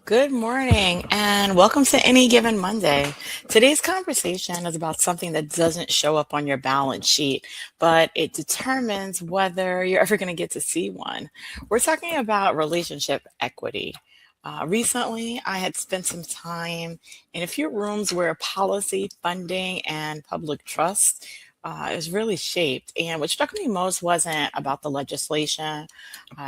Good morning and welcome to Any Given Monday. Today's conversation is about something that doesn't show up on your balance sheet, but it determines whether you're ever going to get to see one. We're talking about relationship equity. Recently, I had spent some time in a few rooms where policy, funding, and public trust is really shaped. And what struck me most wasn't about the legislation,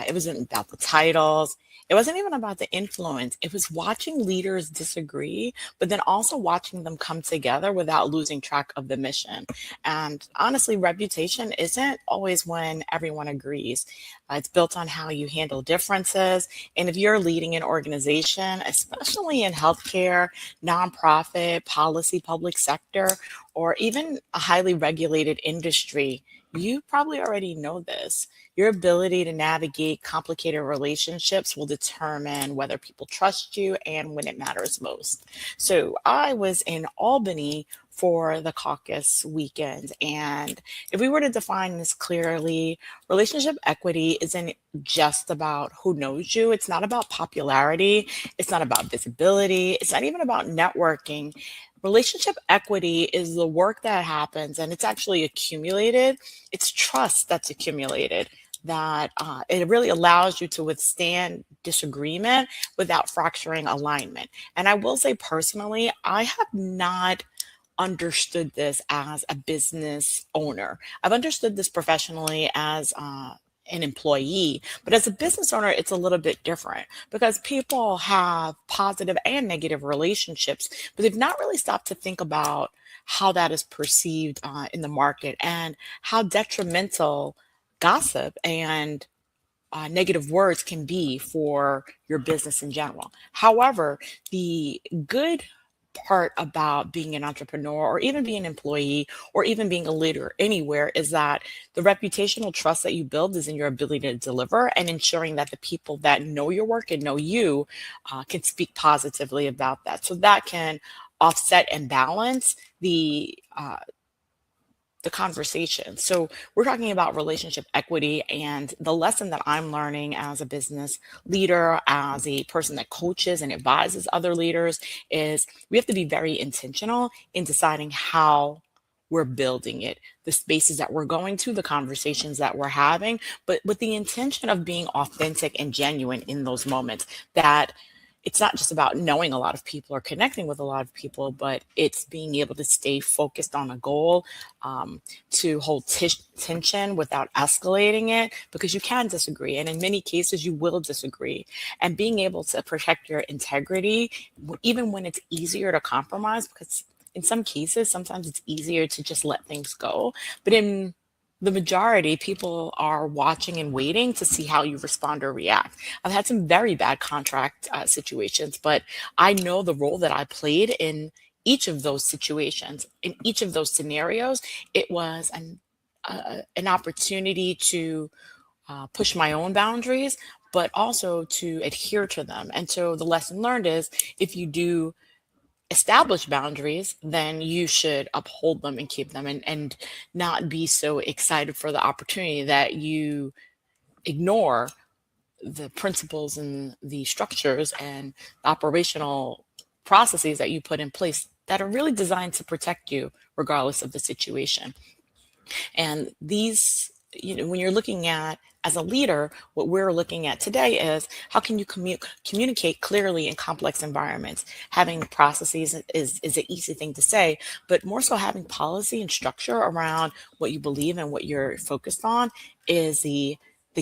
it wasn't about the titles. It wasn't even about the influence. It was watching leaders disagree, but then also watching them come together without losing track of the mission. And honestly, reputation isn't always when everyone agrees. It's built on how you handle differences. And if you're leading an organization, especially in healthcare, nonprofit, policy, public sector, or even a highly regulated industry, you probably already know this. Your ability to navigate complicated relationships will determine whether people trust you and when it matters most. So I was in Albany for the caucus weekend. And if we were to define this clearly, relationship equity isn't just about who knows you. It's not about popularity. It's not about visibility. It's not even about networking. Relationship equity is the work that happens and it's actually accumulated. It's trust that's accumulated that it really allows you to withstand disagreement without fracturing alignment. And I will say personally, I have not understood this as a business owner. I've understood this professionally as an employee, but as a business owner, it's a little bit different because people have positive and negative relationships, but they've not really stopped to think about how that is perceived in the market and how detrimental gossip and negative words can be for your business in general. However, the good part about being an entrepreneur or even being an employee or even being a leader anywhere is that the reputational trust that you build is in your ability to deliver and ensuring that the people that know your work and know you can speak positively about that. So that can offset and balance the conversation. So we're talking about relationship equity, and the lesson that I'm learning as a business leader, as a person that coaches and advises other leaders, is we have to be very intentional in deciding how we're building it, the spaces that we're going to, the conversations that we're having, but with the intention of being authentic and genuine in those moments. That it's not just about knowing a lot of people or connecting with a lot of people, but it's being able to stay focused on a goal, to hold tension without escalating it, because you can disagree. And in many cases, you will disagree. And being able to protect your integrity, even when it's easier to compromise, because in some cases, sometimes it's easier to just let things go. But in the majority, people are watching and waiting to see how you respond or react. I've had some very bad contract situations, but I know the role that I played in each of those situations. In each of those scenarios, it was an opportunity to push my own boundaries, but also to adhere to them. And so the lesson learned is if you do establish boundaries, then you should uphold them and keep them, and not be so excited for the opportunity that you ignore the principles and the structures and the operational processes that you put in place that are really designed to protect you regardless of the situation. And these, when you're looking at as a leader, what we're looking at today is how can you communicate clearly in complex environments? Having processes is an easy thing to say, but more so having policy and structure around what you believe and what you're focused on is the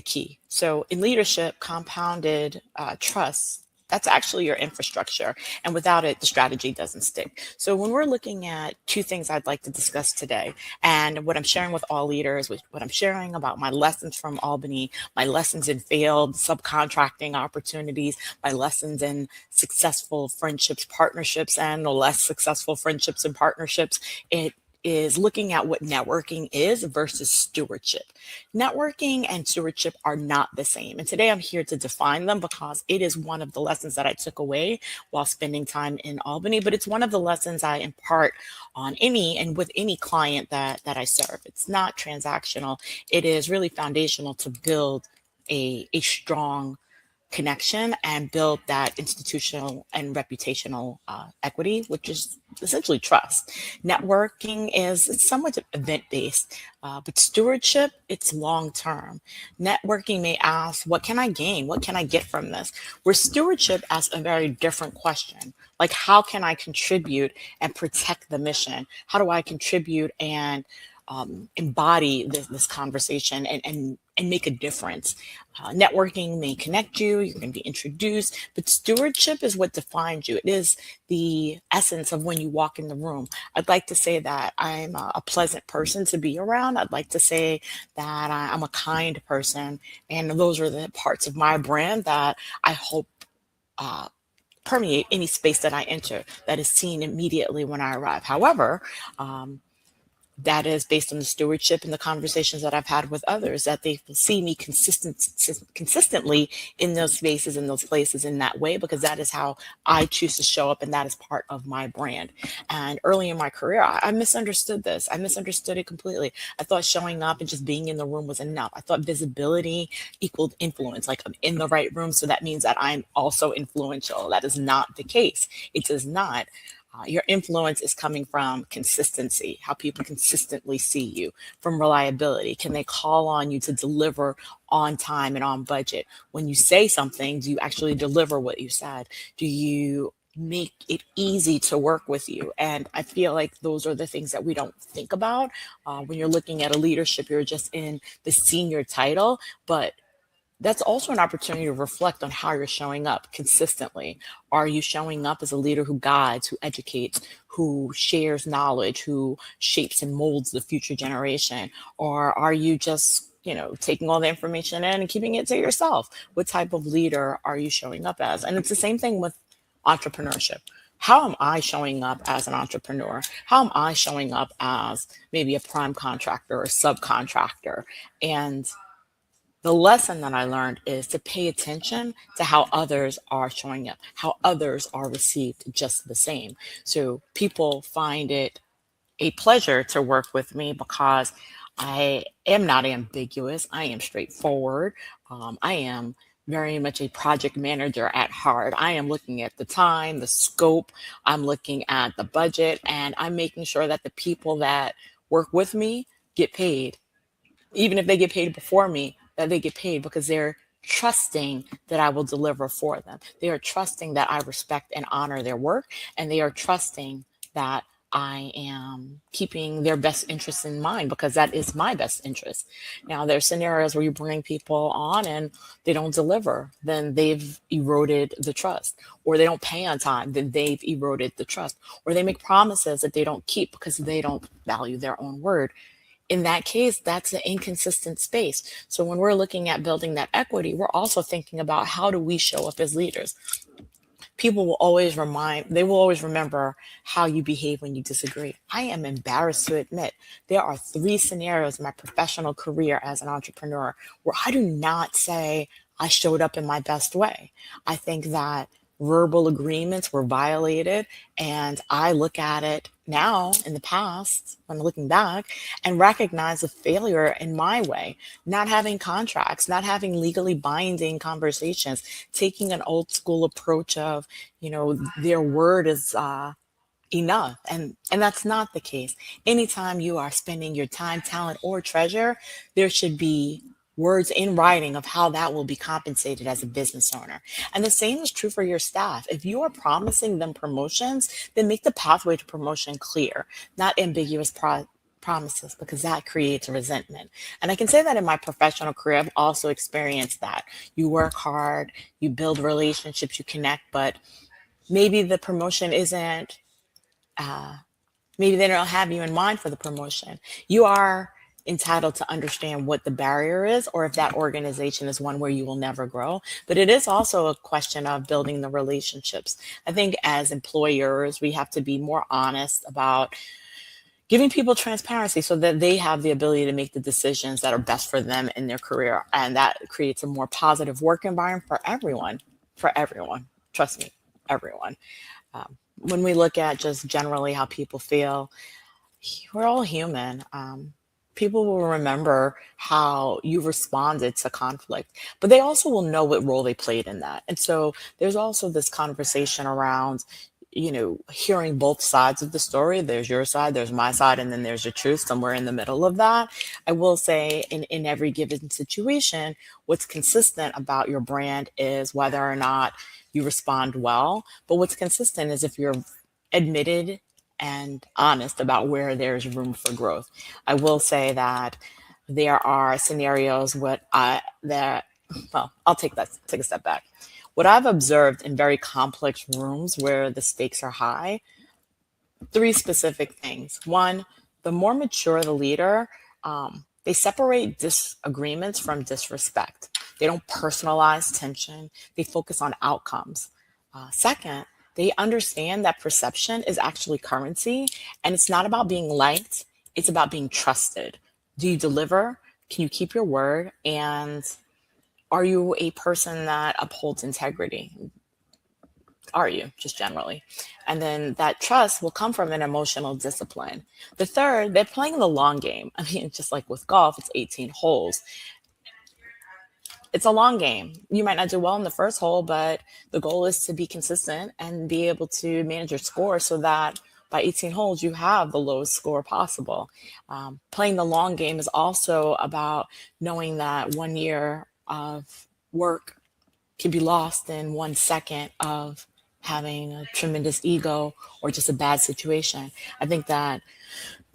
key. So in leadership, compounded trust, that's actually your infrastructure. And without it, the strategy doesn't stick. So when we're looking at two things I'd like to discuss today, and what I'm sharing with all leaders, what I'm sharing about my lessons from Albany, my lessons in failed subcontracting opportunities, my lessons in successful friendships, partnerships, and no less successful friendships and partnerships, it is looking at what networking is versus stewardship. Networking and stewardship are not the same. And today I'm here to define them because it is one of the lessons that I took away while spending time in Albany, but it's one of the lessons I impart on any and with any client that I serve. It's not transactional. It is really foundational to build a strong connection and build that institutional and reputational equity, which is essentially trust. Networking is it's somewhat event based, but stewardship, it's long term. Networking may ask, what can I gain? What can I get from this? Where stewardship asks a very different question. Like, how can I contribute and protect the mission? How do I contribute and embody this conversation and make a difference? Networking may connect you, you're going to be introduced, but stewardship is what defines you. It is the essence of when you walk in the room. I'd like to say that I'm a pleasant person to be around. I'd like to say that I'm a kind person. And those are the parts of my brand that I hope uh, permeate any space that I enter that is seen immediately when I arrive. However, that is based on the stewardship and the conversations that I've had with others, that they will see me consistently in those spaces, in those places, in that way, because that is how I choose to show up, and that is part of my brand. And early in my career, I misunderstood this. I misunderstood it completely. I thought showing up and just being in the room was enough. I thought visibility equaled influence. Like, I'm in the right room, so that means that I'm also influential. That is not the case. It does not. Your influence is coming from consistency, how people consistently see you, from reliability. Can they call on you to deliver on time and on budget? When you say something, do you actually deliver what you said? Do you make it easy to work with you? And I feel like those are the things that we don't think about when you're looking at a leadership. You're just in the senior title, but that's also an opportunity to reflect on how you're showing up consistently. Are you showing up as a leader who guides, who educates, who shares knowledge, who shapes and molds the future generation? Or are you just, taking all the information in and keeping it to yourself? What type of leader are you showing up as? And it's the same thing with entrepreneurship. How am I showing up as an entrepreneur? How am I showing up as maybe a prime contractor or subcontractor? And the lesson that I learned is to pay attention to how others are showing up, how others are received just the same. So people find it a pleasure to work with me because I am not ambiguous. I am straightforward. I am very much a project manager at heart. I am looking at the time, the scope, I'm looking at the budget, and I'm making sure that the people that work with me get paid, even if they get paid before me, that they get paid because they're trusting that I will deliver for them. They are trusting that I respect and honor their work, and they are trusting that I am keeping their best interests in mind because that is my best interest. Now, there are scenarios where you bring people on and they don't deliver, then they've eroded the trust, or they don't pay on time, then they've eroded the trust, or they make promises that they don't keep because they don't value their own word. In that case, that's an inconsistent space. So when we're looking at building that equity, we're also thinking about how do we show up as leaders. They will always remember how you behave when you disagree. I am embarrassed to admit there are 3 scenarios in my professional career as an entrepreneur where I do not say I showed up in my best way. I think that verbal agreements were violated, and I look at it now in the past when looking back and recognize a failure in my way, not having contracts, not having legally binding conversations, taking an old school approach of, their word is enough. And that's not the case. Anytime you are spending your time, talent, or treasure, there should be words in writing of how that will be compensated as a business owner. And the same is true for your staff. If you are promising them promotions, then make the pathway to promotion clear, not ambiguous promises, because that creates resentment. And I can say that in my professional career, I've also experienced that. You work hard, you build relationships, you connect, but maybe the promotion isn't maybe they don't have you in mind for the promotion. You are entitled to understand what the barrier is, or if that organization is one where you will never grow. But it is also a question of building the relationships. I think as employers, we have to be more honest about Giving people transparency so that they have the ability to make the decisions that are best for them in their career. And that creates a more positive work environment for everyone. For everyone. Trust me, everyone. When we look at just generally how people feel, we're all human. People will remember how you responded to conflict, but they also will know what role they played in that. And so there's also this conversation around, hearing both sides of the story. There's your side, there's my side, and then there's the truth somewhere in the middle of that. I will say, in every given situation, what's consistent about your brand is whether or not you respond well. But what's consistent is if you're admitted and honest about where there's room for growth. I will say that there are scenarios I'll take a step back. What I've observed in very complex rooms where the stakes are high, three specific things. One, the more mature the leader, they separate disagreements from disrespect. They don't personalize tension, they focus on outcomes. Second, they understand that perception is actually currency and it's not about being liked, it's about being trusted. Do you deliver? Can you keep your word? And are you a person that upholds integrity? Are you, just generally? And then that trust will come from an emotional discipline. The third, they're playing the long game. I mean, just like with golf, it's 18 holes. It's a long game. You might not do well in the first hole, but the goal is to be consistent and be able to manage your score so that by 18 holes, you have the lowest score possible. Playing the long game is also about knowing that 1 year of work can be lost in 1 second of having a tremendous ego or just a bad situation. I think that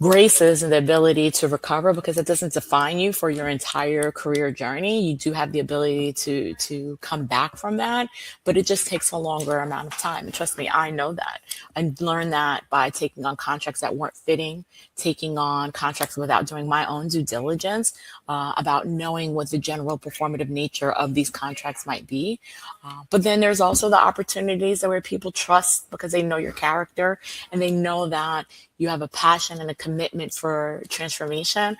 grace is the ability to recover because it doesn't define you for your entire career journey. You do have the ability to come back from that, but it just takes a longer amount of time. And trust me, I know that. I learned that by taking on contracts that weren't fitting, taking on contracts without doing my own due diligence, about knowing what the general performative nature of these contracts might be. But then there's also the opportunities where people trust because they know your character and they know that you have a passion and a commitment for transformation.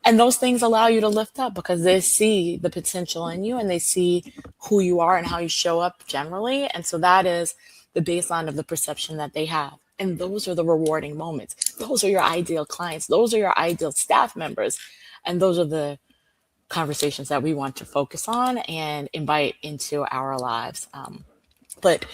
And those things allow you to lift up because they see the potential in you and they see who you are and how you show up generally. And so that is the baseline of the perception that they have. And those are the rewarding moments. Those are your ideal clients. Those are your ideal staff members. And those are the conversations that we want to focus on and invite into our lives. But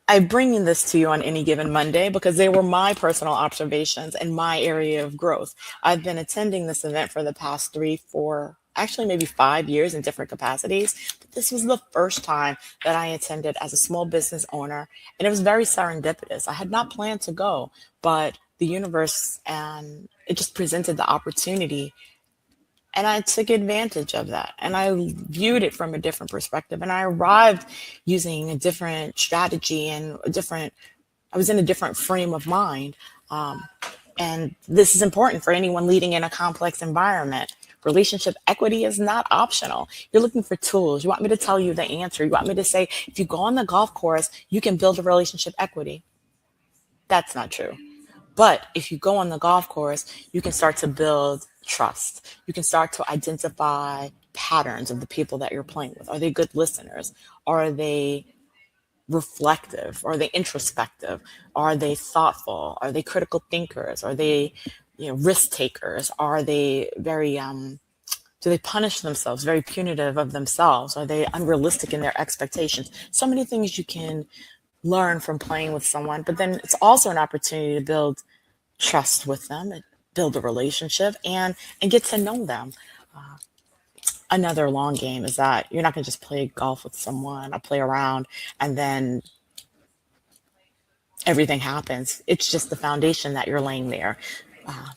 I'm bringing this to you on any given Monday because they were my personal observations and my area of growth. I've been attending this event for the past 3, 4, actually maybe 5 years in different capacities. But this was the first time that I attended as a small business owner, and it was very serendipitous. I had not planned to go, but the universe and it just presented the opportunity and I took advantage of that and I viewed it from a different perspective. And I arrived using a different strategy and I was in a different frame of mind. And this is important for anyone leading in a complex environment. Relationship equity is not optional. You're looking for tools. You want me to tell you the answer. You want me to say, if you go on the golf course, you can build a relationship equity. That's not true. But if you go on the golf course, you can start to build trust. You can start to identify patterns of the people that you're playing with. Are they good listeners? Are they reflective? Are they introspective? Are they thoughtful? Are they critical thinkers? Are they, risk takers? Are they very do they punish themselves, very punitive of themselves? Are they unrealistic in their expectations? So many things you can learn from playing with someone, but then it's also an opportunity to build trust with them, build a relationship, and get to know them. Another long game is that you're not going to just play golf with someone or play around and then everything happens. It's just the foundation that you're laying there.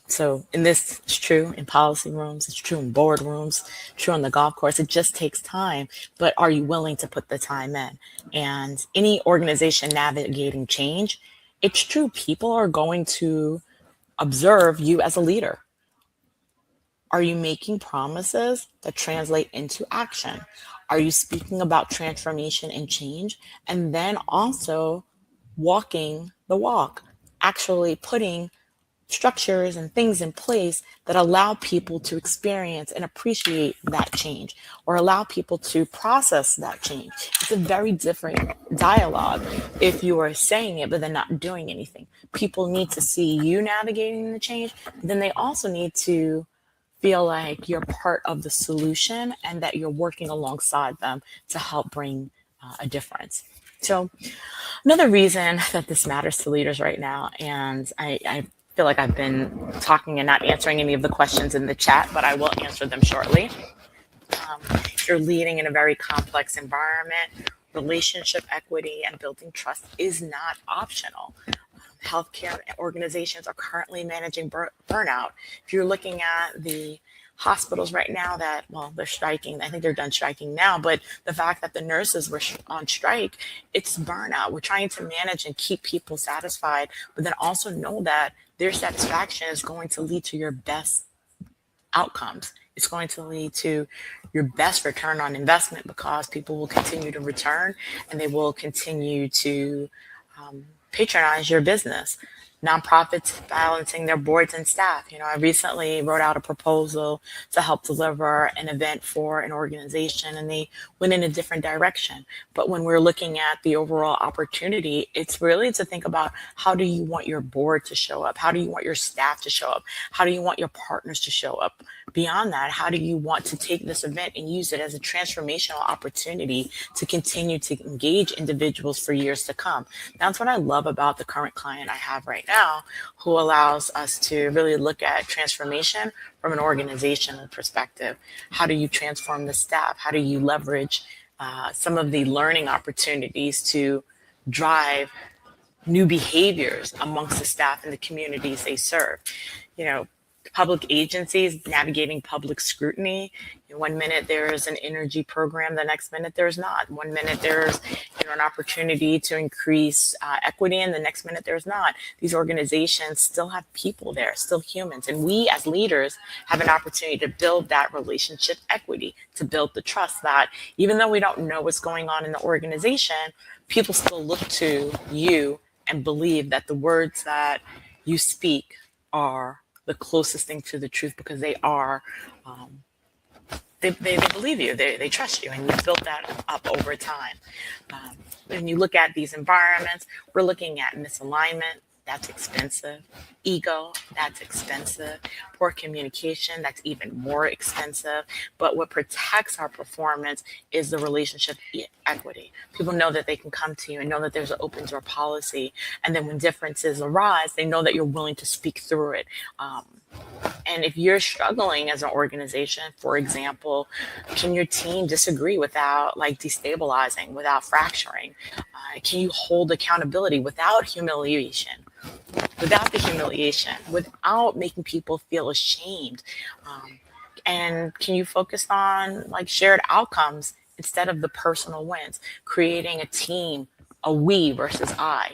So in this, it's true in policy rooms, it's true in board rooms, true on the golf course. It just takes time, but are you willing to put the time in? And any organization navigating change, it's true. People are going to observe you as a leader. Are you making promises that translate into action? Are you speaking about transformation and change? And then also walking the walk, actually putting structures and things in place that allow people to experience and appreciate that change or allow people to process that change. It's a very different dialogue if you are saying it but then not doing anything. People need to see you navigating the change, but then they also need to feel like you're part of the solution and that you're working alongside them to help bring a difference. So another reason that this matters to leaders right now, and I feel like I've been talking and not answering any of the questions in the chat, but I will answer them shortly. If you're leading in a very complex environment, relationship equity and building trust is not optional. Healthcare organizations are currently managing burnout. If you're looking at the hospitals right now that, well, they're striking. I think they're done striking now, but the fact that the nurses were on strike, it's burnout. We're trying to manage and keep people satisfied, but then also know that their satisfaction is going to lead to your best outcomes. It's going to lead to your best return on investment because people will continue to return and they will continue to patronize your business. Nonprofits balancing their boards and staff. I recently wrote out a proposal to help deliver an event for an organization and they went in a different direction. But when we're looking at the overall opportunity, it's really to think about how do you want your board to show up? How do you want your staff to show up? How do you want your partners to show up? Beyond that, how do you want to take this event and use it as a transformational opportunity to continue to engage individuals for years to come? That's what I love about the current client I have right now, who allows us to really look at transformation from an organizational perspective. How do you transform the staff? How do you leverage some of the learning opportunities to drive new behaviors amongst the staff and the communities they serve? Public agencies navigating public scrutiny. One minute there's an energy program, the next minute there's not. One minute there's an opportunity to increase equity, and the next minute there's not. These organizations still have people there, still humans, and we as leaders have an opportunity to build that relationship equity, to build the trust that even though we don't know what's going on in the organization, people still look to you and believe that the words that you speak are the closest thing to the truth because they are, they believe you, they trust you, and you've built that up over time. When you look at these environments, we're looking at misalignment, that's expensive. Ego, that's expensive. Poor communication, that's even more expensive. But what protects our performance is the relationship equity. People know that they can come to you and know that there's an open door policy. And then when differences arise, they know that you're willing to speak through it. And if you're struggling as an organization, for example, can your team disagree without destabilizing, without fracturing? Can you hold accountability without humiliation? Without the humiliation, without making people feel ashamed? And can you focus on shared outcomes instead of the personal wins? Creating a team, a we versus I.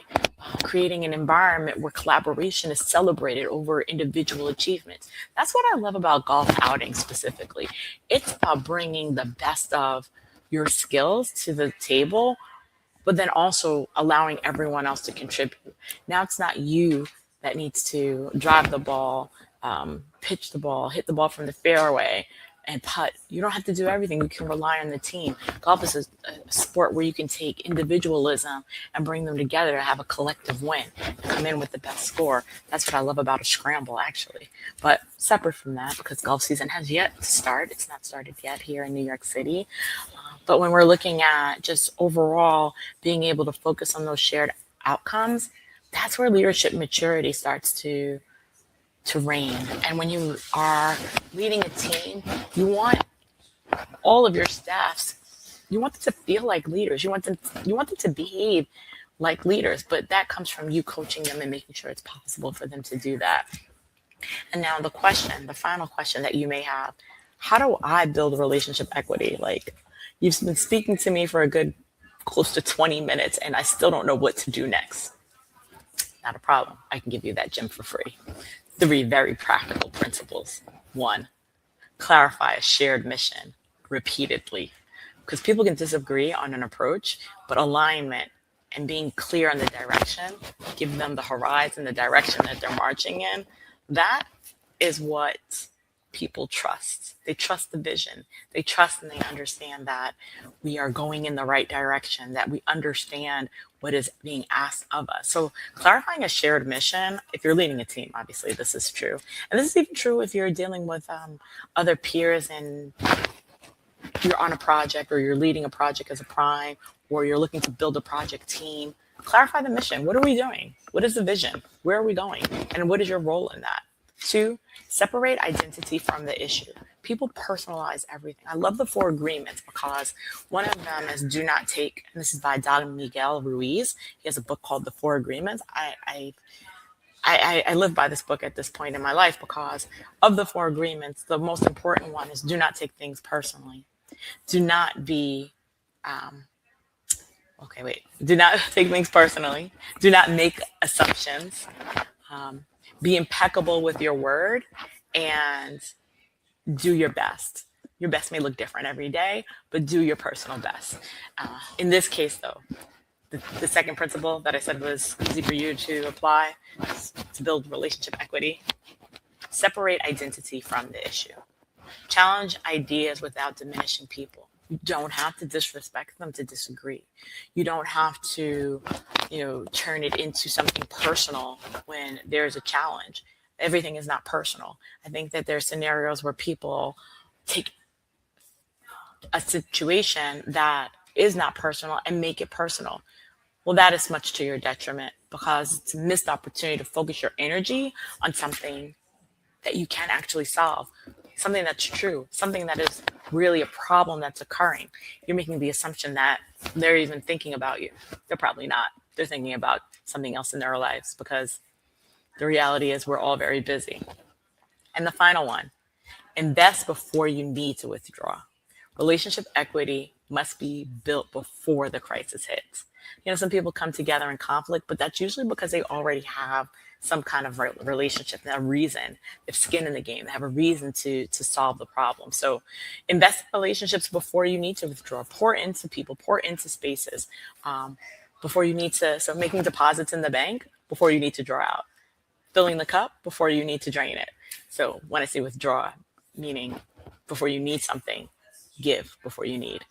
Creating an environment where collaboration is celebrated over individual achievements. That's what I love about golf outings specifically. It's about bringing the best of your skills to the table, but then also allowing everyone else to contribute. Now it's not you that needs to drive the ball, pitch the ball, hit the ball from the fairway, and putt. You don't have to do everything. You can rely on the team. Golf is a sport where you can take individualism and bring them together to have a collective win, come in with the best score. That's what I love about a scramble, actually. But separate from that, because golf season has yet to start. It's not started yet here in New York City. But when we're looking at just overall being able to focus on those shared outcomes, that's where leadership maturity starts to reign. And when you are leading a team, you want all of your staffs, you want them to feel like leaders. You want them to behave like leaders, but that comes from you coaching them and making sure it's possible for them to do that. And now the final question that you may have, how do I build relationship equity? You've been speaking to me for a good close to 20 minutes and I still don't know what to do next. Not a problem. I can give you that gem for free. 3 very practical principles. 1, clarify a shared mission repeatedly, because people can disagree on an approach, but alignment and being clear on the direction, give them the horizon, the direction that they're marching in. That is what people trust. They trust the vision. They trust and they understand that we are going in the right direction, that we understand what is being asked of us. So, clarifying a shared mission, if you're leading a team, obviously, this is true. And this is even true if you're dealing with other peers and you're on a project or you're leading a project as a prime or you're looking to build a project team. Clarify the mission. What are we doing? What is the vision? Where are we going? And what is your role in that? Two, separate identity from the issue. People personalize everything. I love the four agreements because one of them is do not take, and this is by Don Miguel Ruiz. He has a book called The Four Agreements. I live by this book at this point in my life because of the four agreements. The most important one is do not take things personally. Do not be, okay, wait. Do not take things personally. Do not make assumptions. Be impeccable with your word and do your best. Your best may look different every day, but do your personal best. In this case, though, the second principle that I said was easy for you to apply to build relationship equity. Separate identity from the issue. Challenge ideas without diminishing people. You don't have to disrespect them to disagree. You don't have to, turn it into something personal when there's a challenge. Everything is not personal. I think that there's scenarios where people take a situation that is not personal and make it personal. Well, that is much to your detriment because it's a missed opportunity to focus your energy on something that you can actually solve, something that's true, something that is really a problem that's occurring. You're making the assumption that they're even thinking about you. They're probably not. They're thinking about something else in their lives because the reality is we're all very busy. And the final one, invest before you need to withdraw. Relationship equity must be built before the crisis hits. Some people come together in conflict, but that's usually because they already have some kind of relationship, a reason, they have skin in the game, they have a reason to solve the problem. So invest in relationships before you need to withdraw. Pour into people, pour into spaces before you need to. So making deposits in the bank before you need to draw out. Filling the cup before you need to drain it. So when I say withdraw, meaning before you need something, give before you need.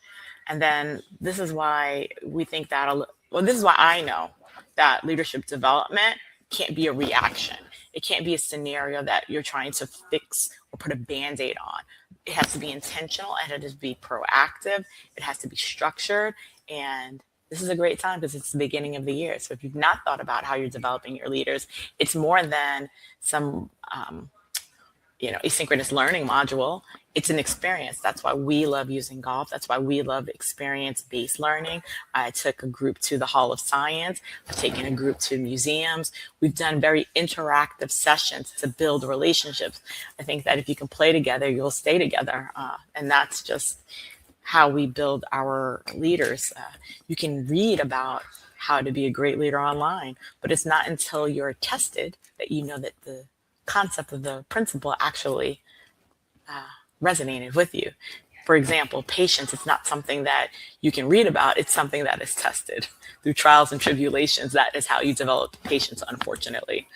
And then this is why we think that, this is why I know that leadership development can't be a reaction. It can't be a scenario that you're trying to fix or put a Band-Aid on. It has to be intentional and it has to be proactive. It has to be structured. And this is a great time because it's the beginning of the year. So if you've not thought about how you're developing your leaders, it's more than some asynchronous learning module. It's an experience. That's why we love using golf. That's why we love experience-based learning. I took a group to the Hall of Science. I've taken a group to museums. We've done very interactive sessions to build relationships. I think that if you can play together, you'll stay together. And that's just how we build our leaders. You can read about how to be a great leader online, but it's not until you're tested that you know that the concept of the principle actually resonated with you. For example, patience is not something that you can read about. It's something that is tested through trials and tribulations. That is how you develop patience, unfortunately.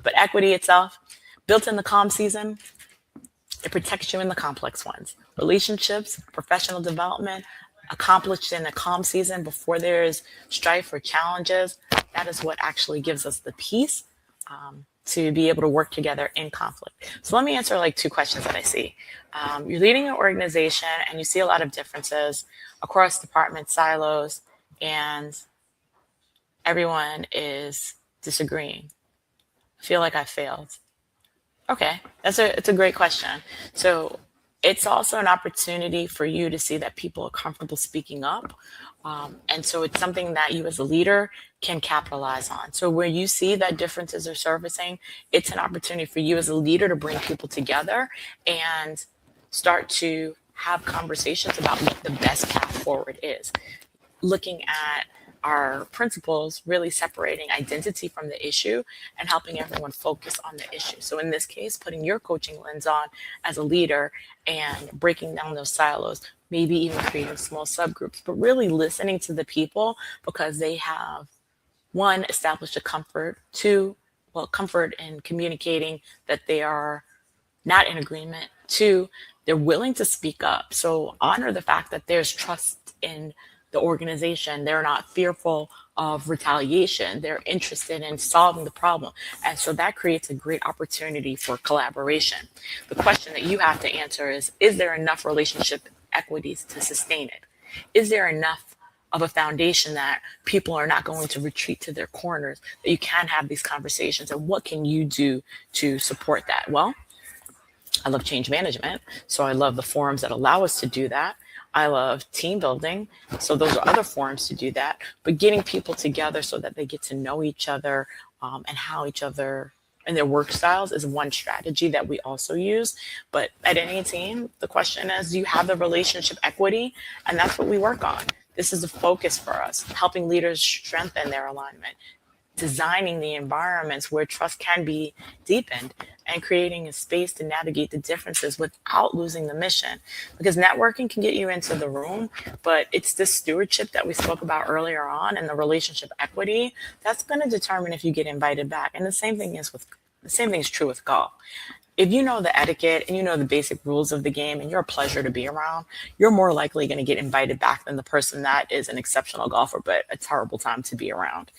But equity itself, built in the calm season, it protects you in the complex ones. Relationships, professional development, accomplished in a calm season before there is strife or challenges. That is what actually gives us the peace to be able to work together in conflict. So let me answer like two questions that I see. You're leading an organization and you see a lot of differences across department silos and everyone is disagreeing. I feel like I failed. Okay, it's a great question. So it's also an opportunity for you to see that people are comfortable speaking up. And so it's something that you as a leader can capitalize on. So where you see that differences are surfacing, it's an opportunity for you as a leader to bring people together and start to have conversations about what the best path forward is. Looking at our principles, really separating identity from the issue and helping everyone focus on the issue. So in this case, putting your coaching lens on as a leader and breaking down those silos, maybe even creating small subgroups, but really listening to the people because they have, one, established a comfort, two, comfort in communicating that they are not in agreement. Two, they're willing to speak up. So honor the fact that there's trust in the organization. They're not fearful of retaliation. They're interested in solving the problem. And so that creates a great opportunity for collaboration. The question that you have to answer is there enough relationship equities to sustain it? Is there enough of a foundation that people are not going to retreat to their corners, that you can have these conversations? And what can you do to support that? Well, I love change management. So I love the forums that allow us to do that. I love team building. So those are other forums to do that. But getting people together so that they get to know each other and how each other and their work styles is one strategy that we also use. But at any team, the question is, do you have the relationship equity? And that's what we work on. This is a focus for us, helping leaders strengthen their alignment, designing the environments where trust can be deepened, and creating a space to navigate the differences without losing the mission. Because networking can get you into the room, but it's this stewardship that we spoke about earlier on and the relationship equity that's going to determine if you get invited back. And the same thing is true with golf. If you know the etiquette and you know the basic rules of the game and you're a pleasure to be around, you're more likely going to get invited back than the person that is an exceptional golfer but a terrible time to be around.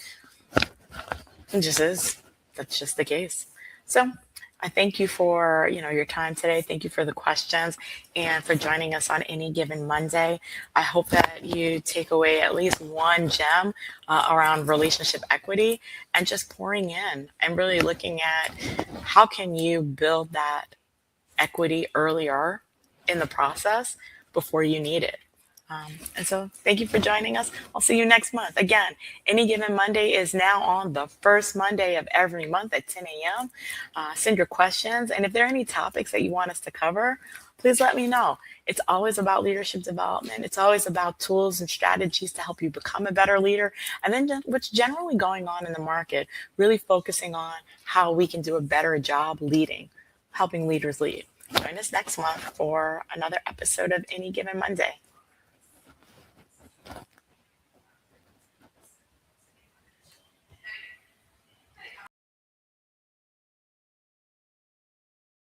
It just is. That's just the case. So I thank you for your time today. Thank you for the questions and for joining us on Any Given Monday. I hope that you take away at least one gem around relationship equity and just pouring in and really looking at how can you build that equity earlier in the process before you need it. And so thank you for joining us. I'll see you next month. Again, Any Given Monday is now on the first Monday of every month at 10 a.m. Send your questions. And if there are any topics that you want us to cover, please let me know. It's always about leadership development. It's always about tools and strategies to help you become a better leader. And then what's generally going on in the market, really focusing on how we can do a better job leading, helping leaders lead. Join us next month for another episode of Any Given Monday.